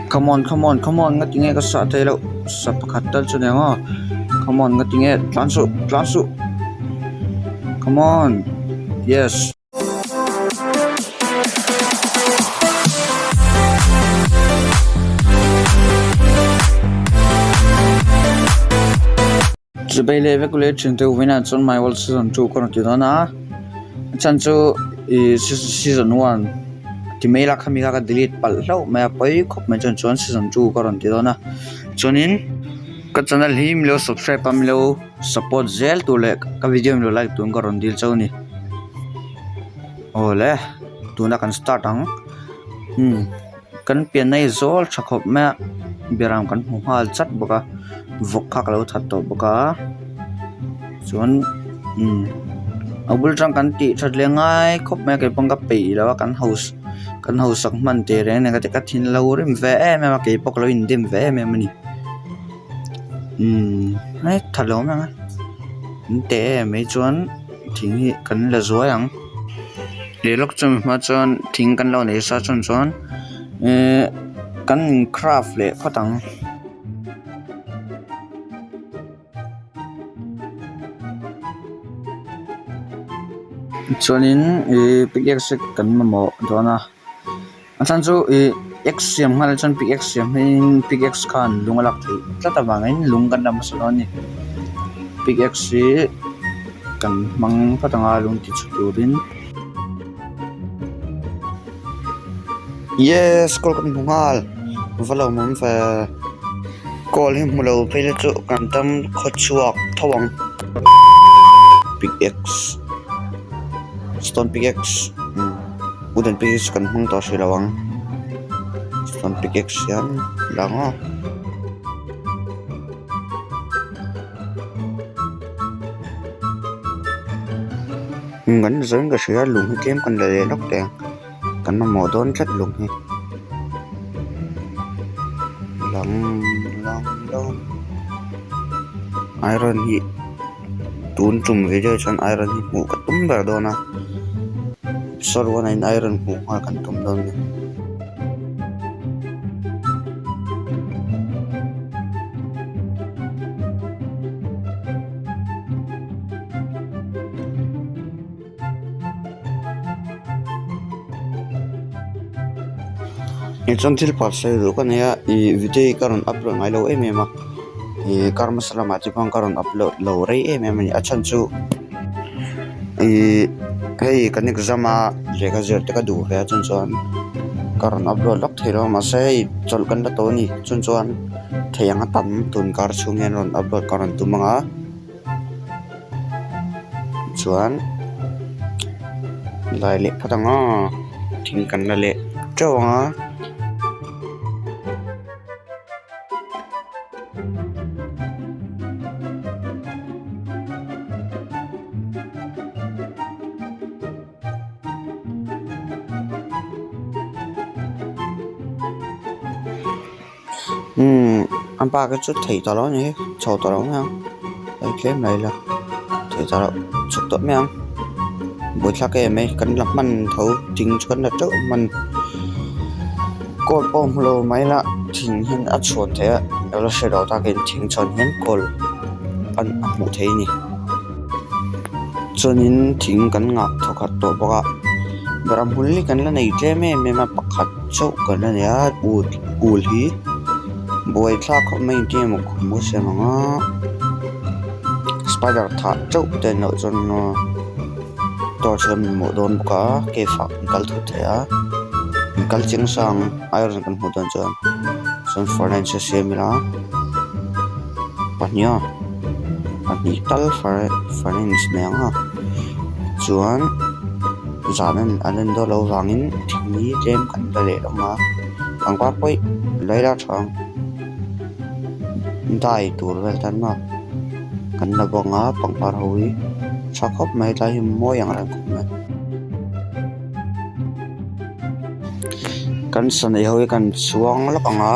Come on, come on, come on. Ngatinge ka sa tayo sa pakatal sa nga. Come on, ngatinge. Planso, planso. Come on. Yes. Jibay leve kulit chintu wina chon my world season 2 kono ti na. Chanchu season 1. Timela kami ka delete pal lo maya poi khop ma chon season 2 koron ti na. Chonin ka channel hi mlo subscribe pamlo support zel to le ka video mlo like tun koron dil chawni. Ole tuna kan start ang. Kan pian nai zol chakhop ma biram kan hal chat boka vok khak lo that to boka. Chon abul trang kan ti that le ngai khop ma ke pang ka pe la kan house sak man te re ne ka thin lo rim ve me ma ke pok lo in dim ve me mani nai thalo ma te me chon thing hi kan la zo yang le lok chum ma chon thing kan lo ne sa chon kan craft le khatang chonin pickaxe kan mo dona asan chu axiom ngal chon pickaxe hin pickaxe khan lungalak thei tlata wangain lungkan lam saloni pickaxe kan mang patanga lung ti chuturin yes kol kan bungal valo mom fa kol him mulo pele chu kan tam khochuak thawang pickaxe stone pickaxe wooden pickaxe kan hung to silawang stone pickaxe yan lango ngắn giống cái sữa lùng cái kem kan le lok teng kan ma mo don chat lùng hi lang iron hi tun tum video chan iron hi mu ka tum ber dona sor one in iron mu ha kan tum don ni chon thil par sai ro kan ya video karon upload ngai lo ma karma salama ti pang karon upload lo rei ni achan chu hey kan exama le ka zer te ka du ve chon karon upload lok thero ma sai chol kan da to ni chon theyang tam tun kar chungen ron upload karon tu manga chuan lai le phatanga thing kan la le chawanga anh ba cái chút thầy tao đó nhỉ chầu tao đó nha đây cái này là thầy tao đó chụp tốt mấy không buổi sáng cái mấy cắn lắm mình thấu chính cho là chỗ mình cột ôm lô mấy là thỉnh hiện ắt chuột thế đó là sẽ đó ta cái thỉnh chọn hiện cột ăn một thế nhỉ cho nên thỉnh cắn ngạc thọc hạt tổ bọc beram huli cắn là này chế mẹ mà bọc hạt chỗ cắn là này ul hi boy tla khop mai ti mo khumu se manga spider tha chau te no chon no to chon mo don ka ke fa kal thu thea kal ching sang iron kan hu don chon furniture se mila panya ani tal furniture ne anga chuan zanan anen do lo wangin thini jem kan da le ma angpa poi leira thang dai tur vel tan ma kan na bonga pangpar hui chakhop mai lai mo yang ran khum kan sanai hui kan chuang la panga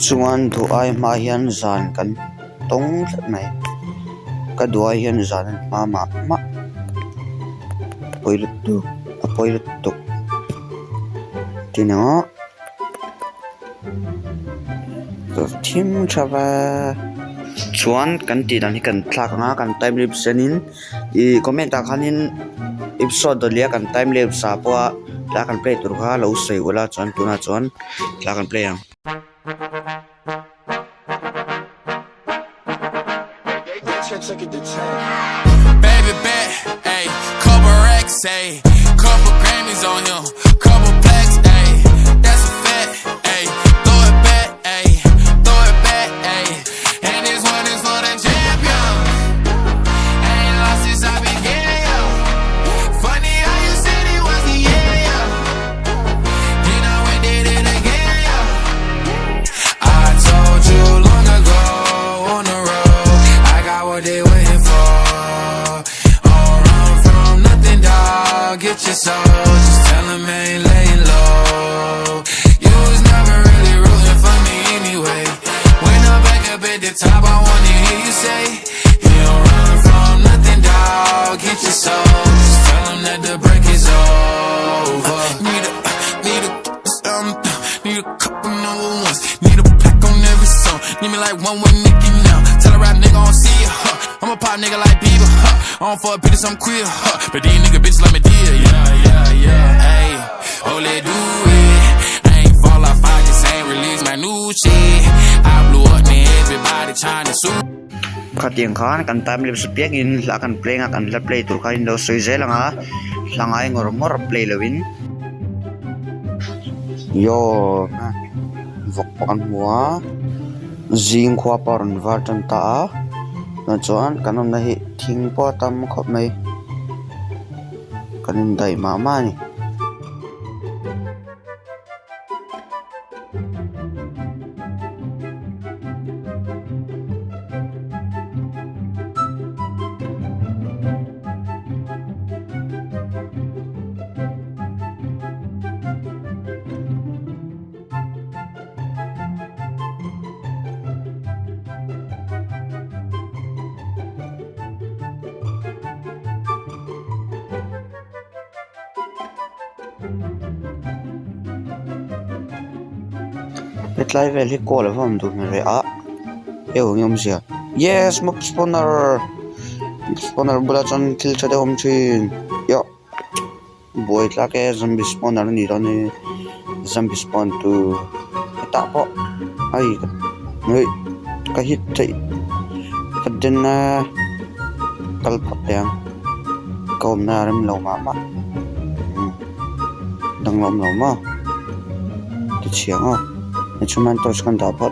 chuan thu ai ma hian zan kan tong hlat mai ka duai hian zan ma poilut tu tino thim thava chuan kan ti dan hi kan thlak nga kan time lapse senin I comment ta khanin episode dolia kan time lapse sa po la kan play tur kha lo sei wala chuan tuna chuan la kan play ang baby bet, ayy, couple racks, ayy, couple Grammys on him, couple plaques, ayy, that's a fact, ayy, throw it back, ayy, and this one is for the champion. I ain't lost since I began, yo. Funny how you said it was the year, yo. You know we did it again, yo. I told you long ago on the road, I got what they waiting for. Get your soul, just tell him I ain't laying low. You was never really rooting for me anyway. When I'm back up at the top, I wanna hear you say, you don't run from nothing, dog. Get your soul, just tell him that the break is over. Need a couple number ones. Need a pack on every song. Need me like one with Nicki now. Tell a rap nigga I don't see ya, huh. I'm a pop nigga like Bieber, huh. I don't fuck bitches, I'm queer, huh. But these nigga bitches like me dear, yeah, ayy. Oh, let's do it. I ain't fall off, I just ain't release my new shit. I blew up, man, everybody trying to sue. Kha tiang khan kan time lapse piak in la kan play nga kan la play tur kha in lo sei ze langa langai ngor play lowin yo vok pan hua zing khwa paron vartan ta na chuan kanom na hi thing po tam khop mai kanin dai ma ni Petlai vel hi call vom du mere a ngom sia yes mop spawner bula chan kill chade hom chin yo boy tla ke zombie spawner ni ron zombie spawn tu ta po ai noi ka hit thai kadden na kal patang kom na ram lo ma dang lom lo ma ti chiang a Instrument terus kan dapat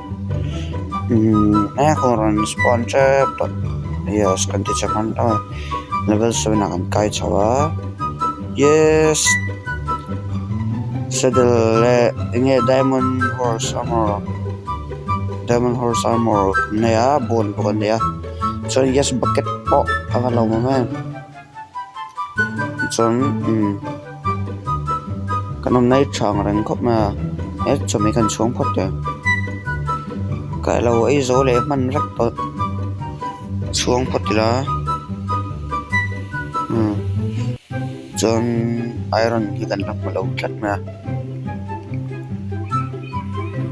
koran sponsor yes kan dicakan level 7 akan kai cawa yes sedele ini diamond horse armor ne ya bon bukan ya so yes bucket po akan lo man so kanom nai chang rang khop ma et cho mấy con xuống phật rồi cái lâu ấy dỗ lệ mình rất tốt xuống phật thì là John iron thì gần lắm mà lâu chất mà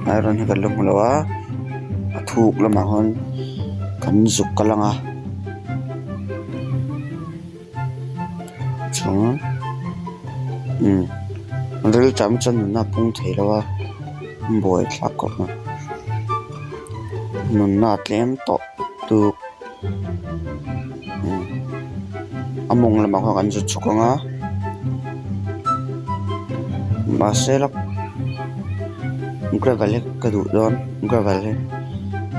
iron thì gần lắm mà lâu á thuộc là mà hơn cần dục cả lăng à xuống rất chấm chân nó cũng thấy là boy thắc cọc mà nó nát lém to tu among là mà họ ăn chút chúc ngá mà sẽ là gravel cái đủ đón gravel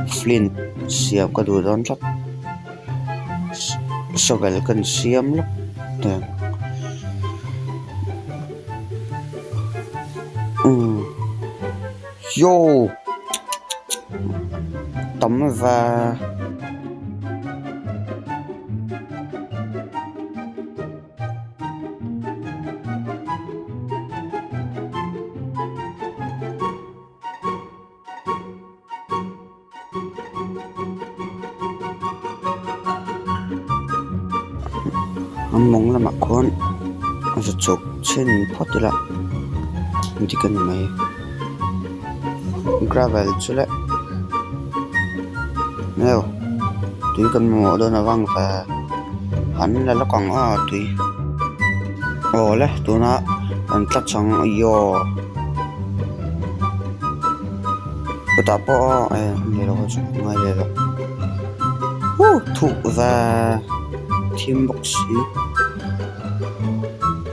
flint xiêm cái đủ đón lắm shovel cần xiêm lắm yo tấm và Anh mong là mặc con anh sẽ chụp trên pot đi lại đi cần mày gravel chứ lại nêu tùy cần mỏ đơn là văng và hắn là nó còn ở tùy ồ lấy tụi nó anh tắt xong yo bữa ta bỏ này đâu có ngay đây rồi thủ và team box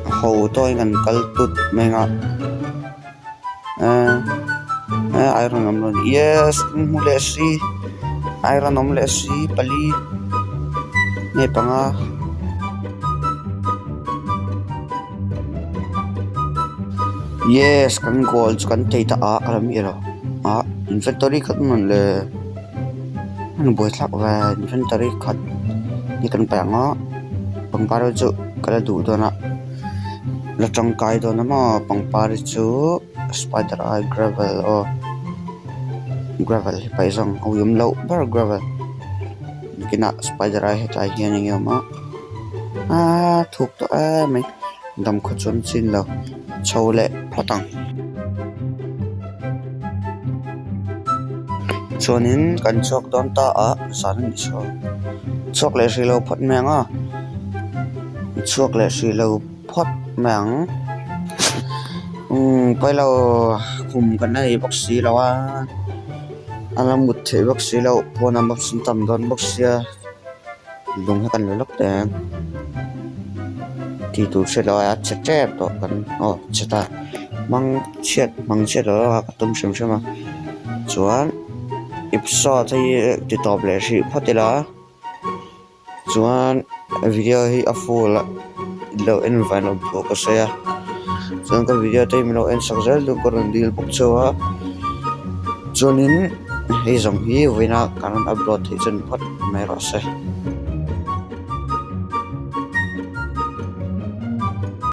hầu tôi ngăn cල් tụt mày ngọ iron om luôn yes mule si iron om le si pali ne panga yes kan gold kan teita kalam iro inventory khat man le an boy thak wa inventory khat ni kan panga pangparo chu kala du dona la tangkai dona ma pangpar chu spider eye gravel o gravel pai zong au yum lo bar gravel kina spider eye hetai hian nge ma thuk to mai dam kho chon chin lo chole phatang chonin kan chok don ta san ni so chok le silo phat menga chok le silo phat mang pai lo khum kan nei boxi lawa alam mut the boxi lo phone am sin tam don boxia lung kan lo lok te thì tu sẽ lo chết chết đó kan chết ta mang chết đó tum xem mà chuan ipso thì top le si phatila chuan video hi a full lo environment ko ko saya chuan ka video te mi lo en sakzel lu ko ron dil bok chawa chuanin hei zong hi wina kan upload hi chen phat mai ro se